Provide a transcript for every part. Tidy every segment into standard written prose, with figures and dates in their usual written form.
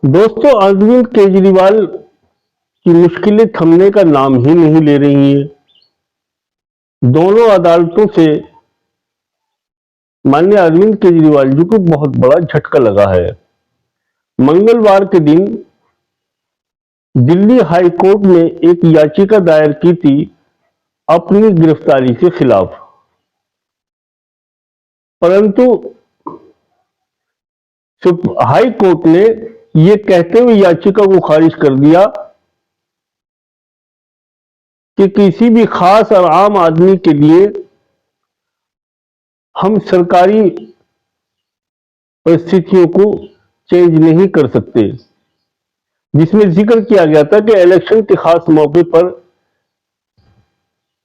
दोस्तों, अरविंद केजरीवाल की मुश्किलें थमने का नाम ही नहीं ले रही हैं। दोनों अदालतों से माननीय अरविंद केजरीवाल जी को बहुत बड़ा झटका लगा है। मंगलवार के दिन दिल्ली हाई कोर्ट ने एक याचिका दायर की थी अपनी गिरफ्तारी के खिलाफ, परंतु हाई कोर्ट ने यह कहते हुए याचिका को खारिज कर दिया कि किसी भी खास और आम आदमी के लिए हम सरकारी परिस्थितियों को चेंज नहीं कर सकते, जिसमें जिक्र किया गया था कि इलेक्शन के खास मौके पर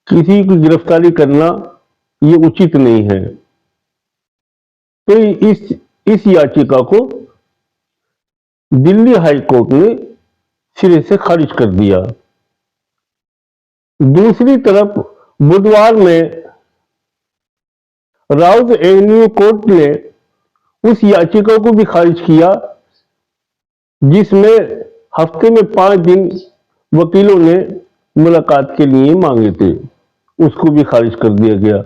किसी की गिरफ्तारी करना ये उचित नहीं है। तो इस याचिका को दिल्ली हाई कोर्ट ने सिरे से खारिज कर दिया। दूसरी तरफ बुधवार में राउज एवेन्यू कोर्ट ने उस याचिका को भी खारिज किया जिसमें हफ्ते में 5 दिन वकीलों ने मुलाकात के लिए मांगे थे, उसको भी खारिज कर दिया गया।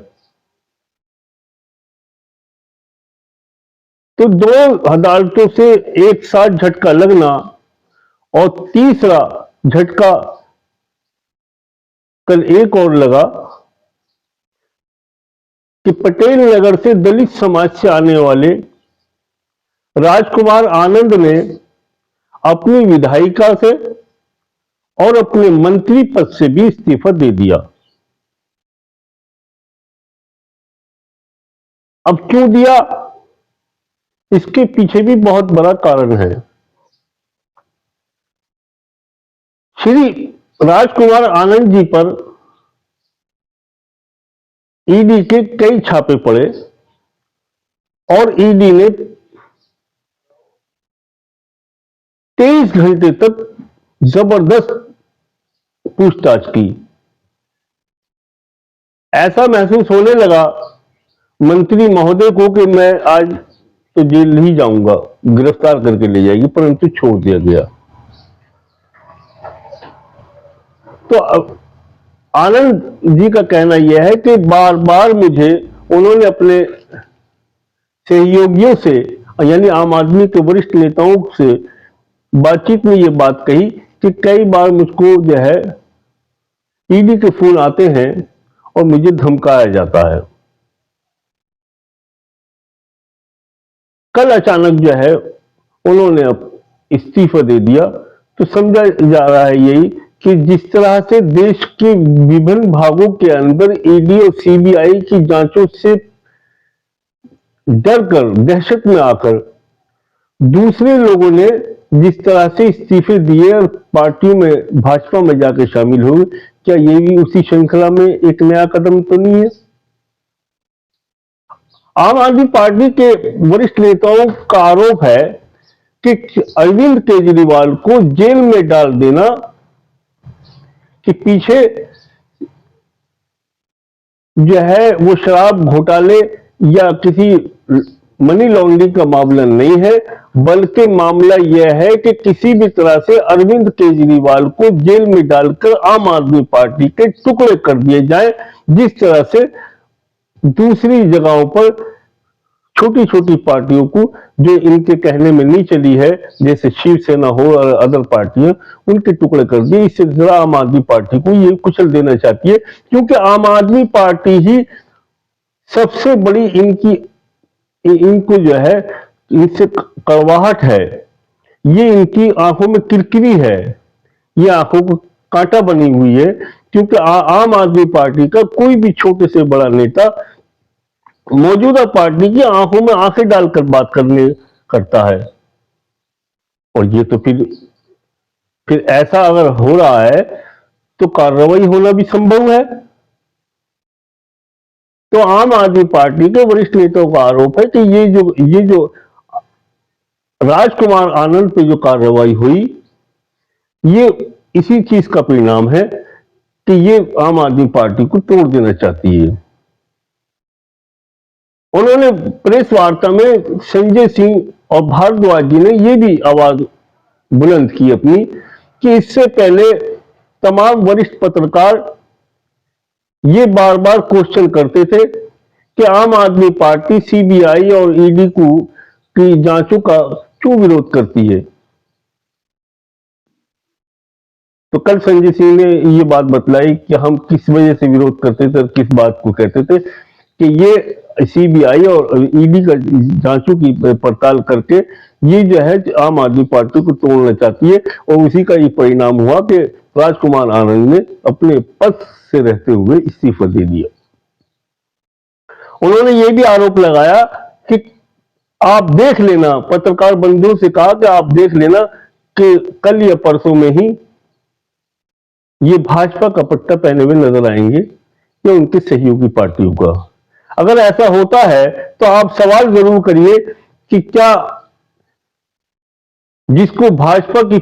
तो दो अदालतों से एक साथ झटका लगना और तीसरा झटका कल एक और लगा कि पटेल नगर से दलित समाज से आने वाले राजकुमार आनंद ने अपनी विधायिका से और अपने मंत्री पद से भी इस्तीफा दे दिया। अब क्यों दिया, इसके पीछे भी बहुत बड़ा कारण है। श्री राजकुमार आनंद जी पर ईडी के कई छापे पड़े और ईडी ने 23 घंटे तक जबरदस्त पूछताछ की। ऐसा महसूस होने लगा मंत्री महोदय को कि मैं आज तो जेल नहीं जाऊंगा, गिरफ्तार करके ले जाएगी, परंतु छोड़ दिया गया। तो अब आनंद जी का कहना यह है कि बार बार मुझे उन्होंने अपने सहयोगियों से यानी आम आदमी के वरिष्ठ नेताओं से बातचीत में यह बात कही कि कई बार मुझको जो है ईडी के फोन आते हैं और मुझे धमकाया जाता है। कल अचानक जो है उन्होंने अब इस्तीफा दे दिया। तो समझा जा रहा है यही कि जिस तरह से देश के विभिन्न भागों के अंदर ईडी और सीबीआई की जांचों से डर कर, दहशत में आकर दूसरे लोगों ने जिस तरह से इस्तीफे दिए और पार्टियों में, भाजपा में जाकर शामिल हुए, क्या ये भी उसी श्रृंखला में एक नया कदम तो नहीं है? आम आदमी पार्टी के वरिष्ठ नेताओं का आरोप है कि अरविंद केजरीवाल को जेल में डाल देना कि पीछे जो है वो शराब घोटाले या किसी मनी लॉन्ड्रिंग का मामला नहीं है, बल्कि मामला यह है कि किसी भी तरह से अरविंद केजरीवाल को जेल में डालकर आम आदमी पार्टी के टुकड़े कर दिए जाए, जिस तरह से दूसरी जगहों पर छोटी छोटी पार्टियों को जो इनके कहने में नहीं चली है, जैसे शिवसेना हो और अदर पार्टियां, उनके टुकड़े कर दिए। इससे जरा आम आदमी पार्टी को ये कुचल देना चाहती है, क्योंकि आम आदमी पार्टी ही सबसे बड़ी इनको जो है इनसे कड़वाहट है, ये इनकी आंखों में किरकिरी है, ये आंखों को कांटा बनी हुई है, क्योंकि आम आदमी पार्टी का कोई भी छोटे से बड़ा नेता मौजूदा पार्टी की आंखों में आंखें डालकर बात करता है। और ये तो फिर ऐसा अगर हो रहा है तो कार्रवाई होना भी संभव है। तो आम आदमी पार्टी के वरिष्ठ नेताओं का आरोप है कि ये जो राजकुमार आनंद पे जो कार्रवाई हुई, ये इसी चीज का परिणाम है कि ये आम आदमी पार्टी को तोड़ देना चाहती है। उन्होंने प्रेस वार्ता में संजय सिंह और भारद्वाज जी ने यह भी आवाज बुलंद की अपनी, कि इससे पहले तमाम वरिष्ठ पत्रकार ये बार बार क्वेश्चन करते थे कि आम आदमी पार्टी सीबीआई और ईडी को की जांचों का क्यों विरोध करती है। तो कल संजय सिंह ने ये बात बतलाई कि हम किस वजह से विरोध करते थे और किस बात को कहते थे, कि ये सीबीआई और ईडी का जांचों की पड़ताल करके ये जो है आम आदमी पार्टी को तोड़ना चाहती है, और उसी का ये परिणाम हुआ कि राजकुमार आनंद ने अपने पद से रहते हुए इस्तीफा दे दिया। उन्होंने ये भी आरोप लगाया कि आप देख लेना, पत्रकार बंधुओं से कहा कि आप देख लेना कि कल या परसों में ही ये भाजपा का पट्टा पहने हुए नजर आएंगे या उनके सहयोगी पार्टियों का। अगर ऐसा होता है तो आप सवाल जरूर करिए कि क्या जिसको भाजपा की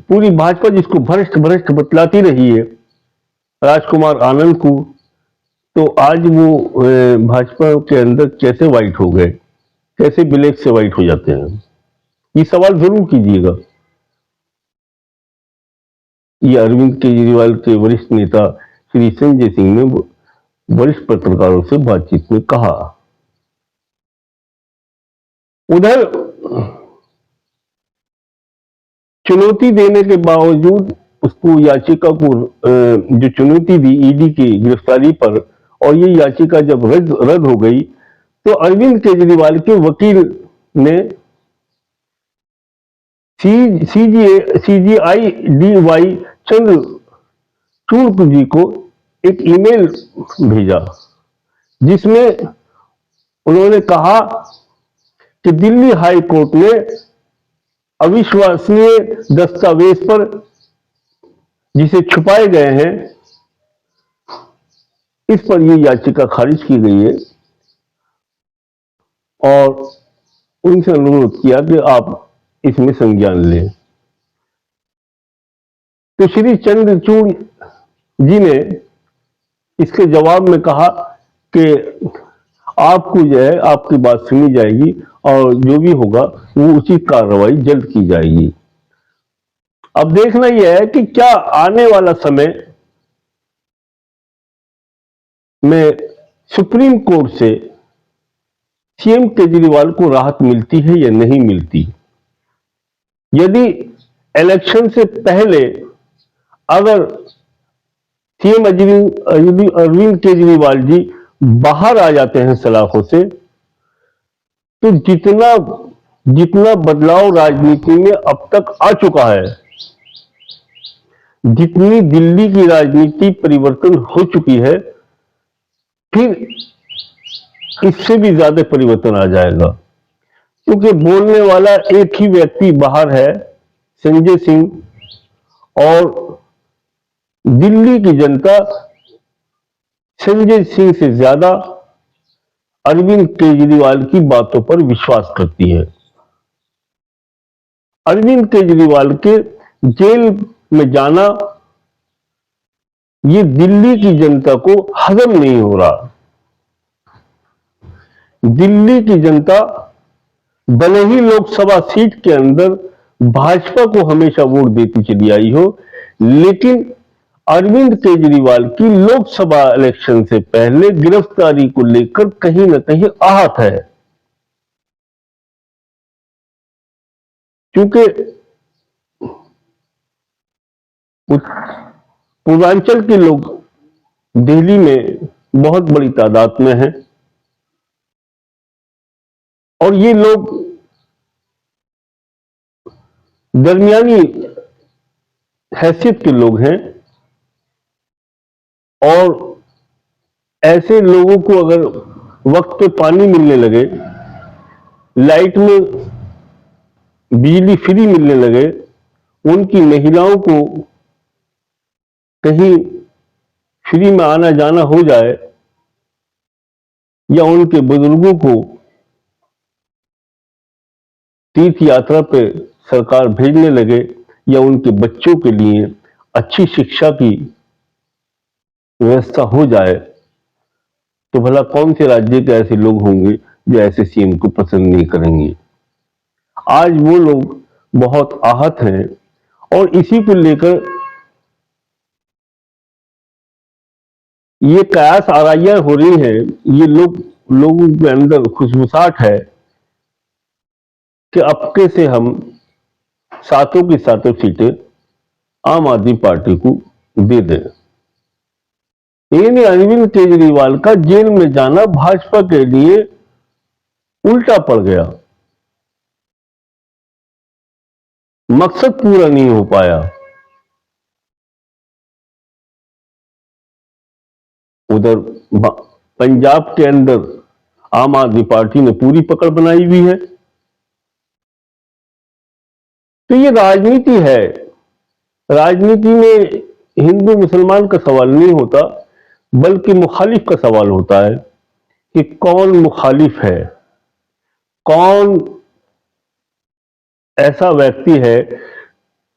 पूरी भाजपा जिसको भ्रष्ट भ्रष्ट बतलाती रही है राजकुमार आनंद को, तो आज वो भाजपा के अंदर कैसे व्हाइट हो गए, कैसे ब्लैक से व्हाइट हो जाते हैं, ये सवाल जरूर कीजिएगा। ये अरविंद केजरीवाल के वरिष्ठ नेता श्री संजय सिंह ने वरिष्ठ पत्रकारों से बातचीत में कहा। उधर चुनौती देने के बावजूद उसको याचिका को जो चुनौती दी ईडी की गिरफ्तारी पर, और ये याचिका जब रद्द हो गई तो अरविंद केजरीवाल के वकील ने सीजीआई डीवाई चंद्रचूड़ जी को एक ईमेल भेजा, जिसमें उन्होंने कहा कि दिल्ली हाई कोर्ट ने अविश्वसनीय दस्तावेज पर जिसे छुपाए गए हैं, इस पर यह याचिका खारिज की गई है, और उनसे अनुरोध किया कि आप इसमें संज्ञान लें। तो श्री चंद्रचूड़ जी ने इसके जवाब में कहा कि आपको जो है आपकी बात सुनी जाएगी और जो भी होगा वो उचित कार्रवाई जल्द की जाएगी। अब देखना यह है कि क्या आने वाला समय में सुप्रीम कोर्ट से सीएम केजरीवाल को राहत मिलती है या नहीं मिलती। यदि इलेक्शन से पहले अगर सीएम अरविंद केजरीवाल जी बाहर आ जाते हैं सलाखों से, तो जितना बदलाव राजनीति में अब तक आ चुका है, जितनी दिल्ली की राजनीति परिवर्तन हो चुकी है, फिर इससे भी ज्यादा परिवर्तन आ जाएगा। क्योंकि बोलने वाला एक ही व्यक्ति बाहर है, संजय सिंह, और दिल्ली की जनता संजय सिंह से ज्यादा अरविंद केजरीवाल की बातों पर विश्वास करती है। अरविंद केजरीवाल के जेल में जाना ये दिल्ली की जनता को हजम नहीं हो रहा। दिल्ली की जनता भले ही लोकसभा सीट के अंदर भाजपा को हमेशा वोट देती चली आई हो, लेकिन अरविंद केजरीवाल की लोकसभा इलेक्शन से पहले गिरफ्तारी को लेकर कहीं ना कहीं आहत है। क्योंकि पूर्वांचल के लोग दिल्ली में बहुत बड़ी तादाद में हैं, और ये लोग दरमियानी हैसियत के लोग हैं, और ऐसे लोगों को अगर वक्त पे पानी मिलने लगे, लाइट में बिजली फ्री मिलने लगे, उनकी महिलाओं को कहीं फ्री में आना जाना हो जाए, या उनके बुजुर्गों को तीर्थ यात्रा पे सरकार भेजने लगे, या उनके बच्चों के लिए अच्छी शिक्षा की व्यवस्था हो जाए, तो भला कौन से राज्य के ऐसे लोग होंगे जो ऐसे सीएम को पसंद नहीं करेंगे। आज वो लोग बहुत आहत हैं और इसी को लेकर ये कयास आराइयां हो रही हैं। ये लोगों के अंदर खुशबुसाहट है कि अब से हम सातों की सातों सीटें आम आदमी पार्टी को दे दें। यानी अरविंद केजरीवाल का जेल में जाना भाजपा के लिए उल्टा पड़ गया, मकसद पूरा नहीं हो पाया। उधर पंजाब के अंदर आम आदमी पार्टी ने पूरी पकड़ बनाई हुई है। तो ये राजनीति है। राजनीति में हिंदू मुसलमान का सवाल नहीं होता, बल्कि मुखालिफ का सवाल होता है कि कौन मुखालिफ है, कौन ऐसा व्यक्ति है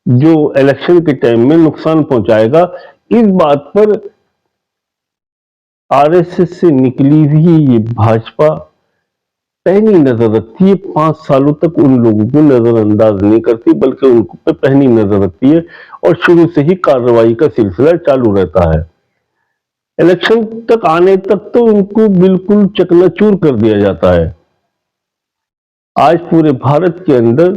जो इलेक्शन के टाइम में नुकसान पहुंचाएगा। इस बात पर आरएसएस से निकली हुई ये भाजपा पैनी नजर रखती है। 5 सालों तक उन लोगों को नजरअंदाज नहीं करती, बल्कि उनको पे पैनी नजर रखती है और शुरू से ही कार्रवाई का सिलसिला चालू रहता है। इलेक्शन तक आने तक तो उनको बिल्कुल चकनाचूर कर दिया जाता है। आज पूरे भारत के अंदर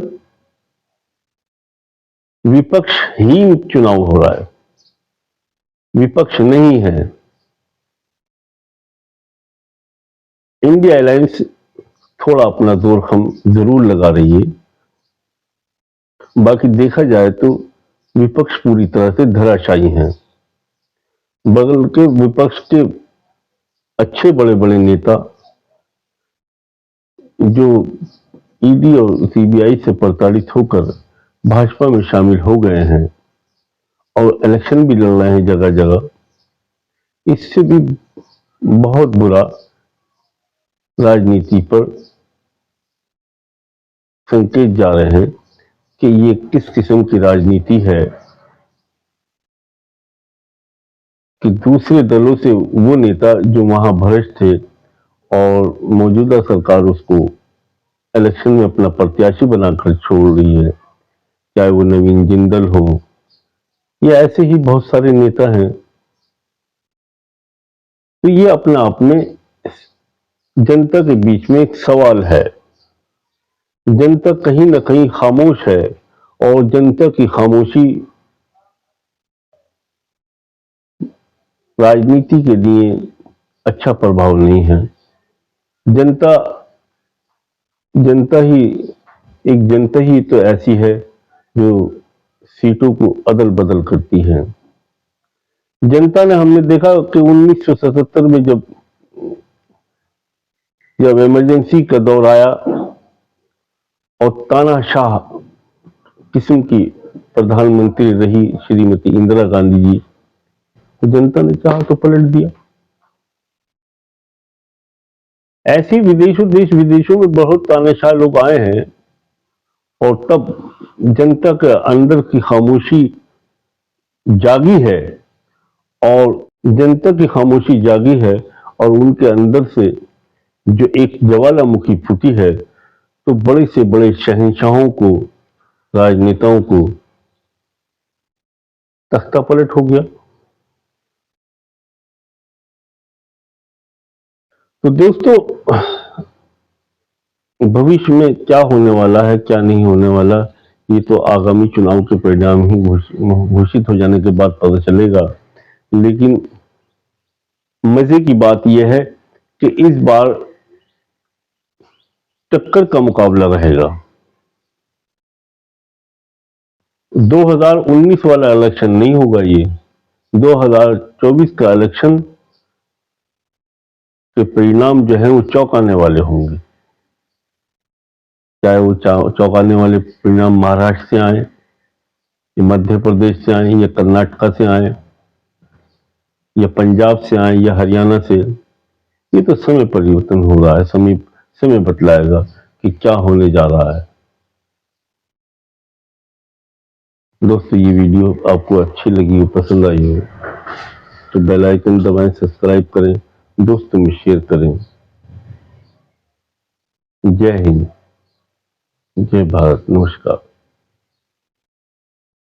विपक्षहीन चुनाव हो रहा है, विपक्ष नहीं है। इंडिया अलायंस थोड़ा अपना जोर हम जरूर लगा रही है, बाकी देखा जाए तो विपक्ष पूरी तरह से धराशायी हैं। बगल के विपक्ष के अच्छे बड़े बड़े नेता जो ईडी और सीबीआई से प्रताड़ित होकर भाजपा में शामिल हो गए हैं और इलेक्शन भी लड़ रहे हैं जगह जगह, इससे भी बहुत बुरा राजनीति पर संकेत जा रहे हैं कि ये किस किस्म की राजनीति है कि दूसरे दलों से वो नेता जो वहां भ्रष्ट थे और मौजूदा सरकार उसको इलेक्शन में अपना प्रत्याशी बनाकर छोड़ रही है, चाहे वो नवीन जिंदल हो या ऐसे ही बहुत सारे नेता हैं। तो ये अपना आप में जनता के बीच में एक सवाल है। जनता कहीं ना कहीं खामोश है और जनता की खामोशी राजनीति के लिए अच्छा प्रभाव नहीं है। जनता ही तो ऐसी है जो सीटों को अदल बदल करती है। जनता ने, हमने देखा कि 1977 में जब इमरजेंसी का दौर आया और तानाशाह किस्म की प्रधानमंत्री रही श्रीमती इंदिरा गांधी जी, तो जनता ने चाहा तो पलट दिया। ऐसी देश विदेशों में बहुत तानाशाह लोग आए हैं और तब जनता के अंदर की खामोशी जागी है और उनके अंदर से जो एक ज्वालामुखी फूटी है, तो बड़े से बड़े शहंशाहों को, राजनेताओं को तख्ता पलट हो गया। तो दोस्तों, भविष्य में क्या होने वाला है, क्या नहीं होने वाला, ये तो आगामी चुनाव के परिणाम ही घोषित हो जाने के बाद पता चलेगा। लेकिन मजे की बात यह है कि इस बार टक्कर का मुकाबला रहेगा। 2019 वाला इलेक्शन नहीं होगा, ये 2024 का इलेक्शन के परिणाम जो है वो चौंकाने वाले होंगे। चाहे वो चौंकाने वाले परिणाम महाराष्ट्र से आए या मध्य प्रदेश से आए या कर्नाटका से आए या पंजाब से आए या हरियाणा से, ये तो समय परिवर्तन हो रहा है। समय बतलाएगा कि क्या होने जा रहा है। दोस्तों, ये वीडियो आपको अच्छी लगी हो, पसंद आई हो तो बेल आइकन दबाएं, सब्सक्राइब करें, दोस्तों में शेयर करें। जय हिंद। जय भारत, नमस्कार।